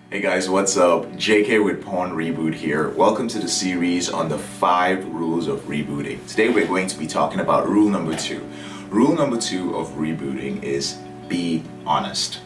Hey guys, what's up? JK with PornReboot here. Welcome to the series on the 5 rules of rebooting. Today we're going to be talking about rule number 2. Rule number 2 of rebooting is be honest.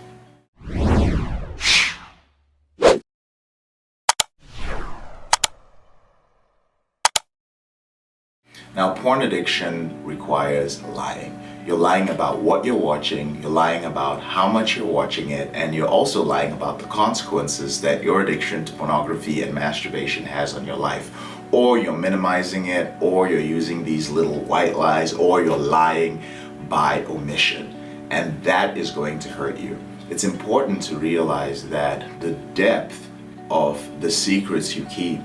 Now, porn addiction requires lying. You're lying about what you're watching, you're lying about how much you're watching it, and you're also lying about the consequences that your addiction to pornography and masturbation has on your life. Or you're minimizing it, or you're using these little white lies, or you're lying by omission. And that is going to hurt you. It's important to realize that the depth of the secrets you keep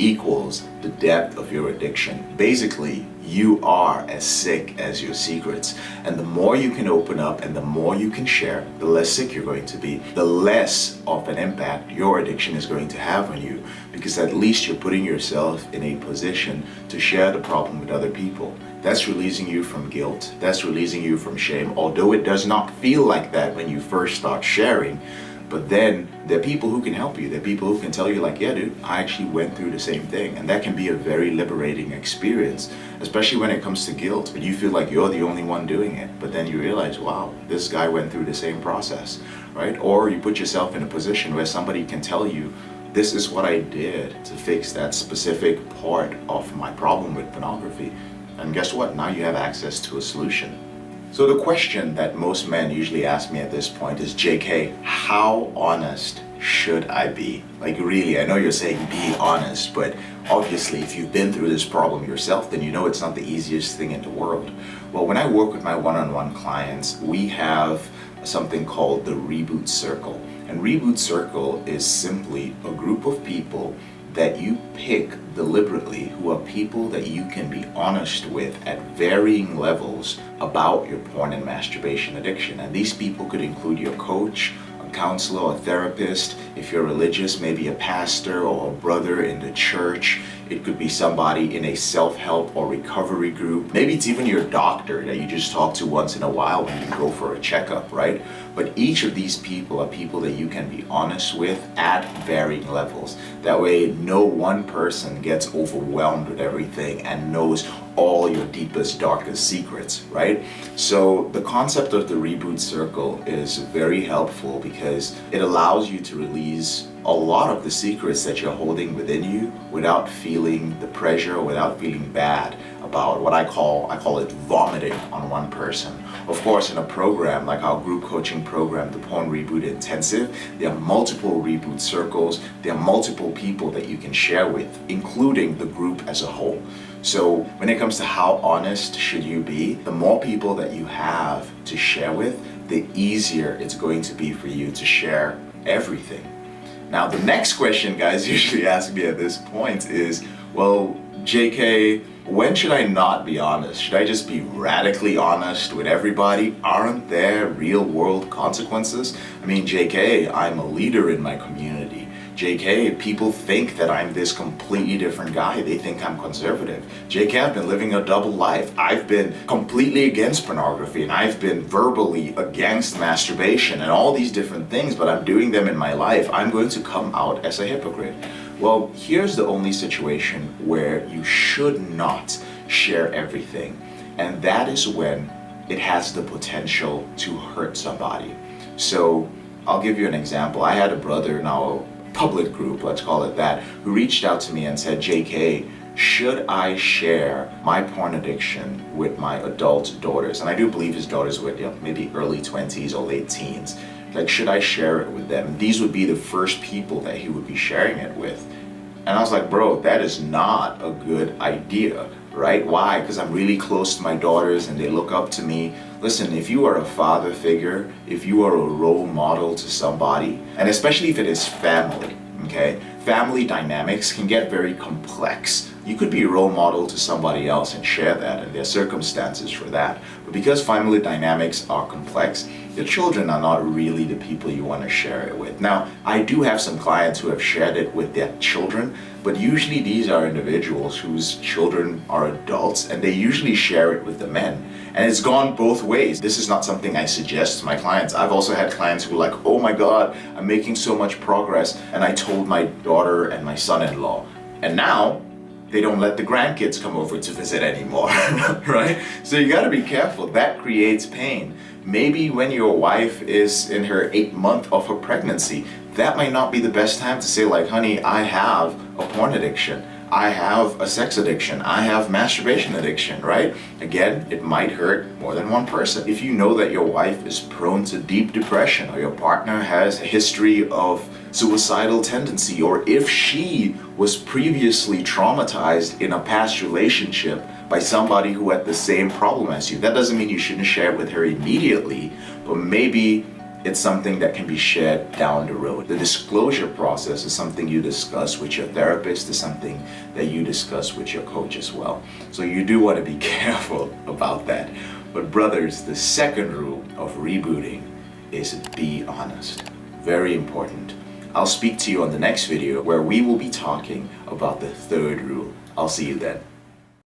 equals the depth of your addiction. Basically, you are as sick as your secrets. And the more you can open up and the more you can share, the less sick you're going to be, the less of an impact your addiction is going to have on you, because at least you're putting yourself in a position to share the problem with other people. That's releasing you from guilt. That's releasing you from shame, although it does not feel like that when you first start sharing. But then there are people who can help you. There are people who can tell you like, yeah, dude, I actually went through the same thing. And that can be a very liberating experience, especially when it comes to guilt, when you feel like you're the only one doing it. But then you realize, wow, this guy went through the same process, right? Or you put yourself in a position where somebody can tell you, this is what I did to fix that specific part of my problem with pornography. And guess what? Now you have access to a solution. So the question that most men usually ask me at this point is, JK, how honest should I be? Like really, I know you're saying be honest, but obviously if you've been through this problem yourself, then you know it's not the easiest thing in the world. Well, when I work with my one-on-one clients, we have something called the Reboot Circle. And Reboot Circle is simply a group of people that you pick deliberately, who are people that you can be honest with at varying levels about your porn and masturbation addiction. And these people could include your coach, a counselor, or a therapist. If you're religious, maybe a pastor or a brother in the church. It could be somebody in a self-help or recovery group. Maybe it's even your doctor that you just talk to once in a while when you go for a checkup, right? But each of these people are people that you can be honest with at varying levels. That way, no one person gets overwhelmed with everything and knows all your deepest, darkest secrets, right? So the concept of the Reboot Circle is very helpful because it allows you to release a lot of the secrets that you're holding within you without feeling the pressure, without feeling bad about what I call it vomiting on one person. Of course, in a program like our group coaching program, the PornReboot Intensive, there are multiple Reboot Circles, there are multiple people that you can share with, including the group as a whole. So when it comes to how honest should you be, the more people that you have to share with, the easier it's going to be for you to share everything. Now, the next question guys usually ask me at this point is, well, JK, when should I not be honest? Should I just be radically honest with everybody? Aren't there real world consequences? I mean, JK, I'm a leader in my community. JK, people think that I'm this completely different guy. They think I'm conservative. JK, I've been living a double life. I've been completely against pornography and I've been verbally against masturbation and all these different things, but I'm doing them in my life. I'm going to come out as a hypocrite. Well, here's the only situation where you should not share everything, and that is when it has the potential to hurt somebody. So I'll give you an example. I had a brother in our public group, let's call it that, who reached out to me and said, JK, should I share my porn addiction with my adult daughters? And I do believe his daughters were maybe early 20s or late teens. Like, should I share it with them? These would be the first people that he would be sharing it with. And I was like, bro, that is not a good idea, right? Why? Because I'm really close to my daughters and they look up to me. Listen, if you are a father figure, if you are a role model to somebody, and especially if it is family, okay? Family dynamics can get very complex. You could be a role model to somebody else and share that, and there are circumstances for that. But because family dynamics are complex, Your children are not really the people you want to share it with. Now, I do have some clients who have shared it with their children, but usually these are individuals whose children are adults, and they usually share it with the men. And it's gone both ways. This is not something I suggest to my clients. I've also had clients who are like, oh my God, I'm making so much progress. And I told my daughter and my son-in-law. And now they don't let the grandkids come over to visit anymore, right? So you gotta be careful. That creates pain. Maybe when your wife is in her 8th month of her pregnancy, that might not be the best time to say like, honey, I have a porn addiction. I have a sex addiction. I have masturbation addiction, right? Again, it might hurt more than one person. If you know that your wife is prone to deep depression, or your partner has a history of suicidal tendency, or if she was previously traumatized in a past relationship by somebody who had the same problem as you, that doesn't mean you shouldn't share it with her immediately, but maybe it's something that can be shared down the road. The disclosure process is something you discuss with your therapist, is something that you discuss with your coach as well. So you do want to be careful about that. But brothers, the second rule of rebooting is be honest. Very important. I'll speak to you on the next video where we will be talking about the third rule. I'll see you then.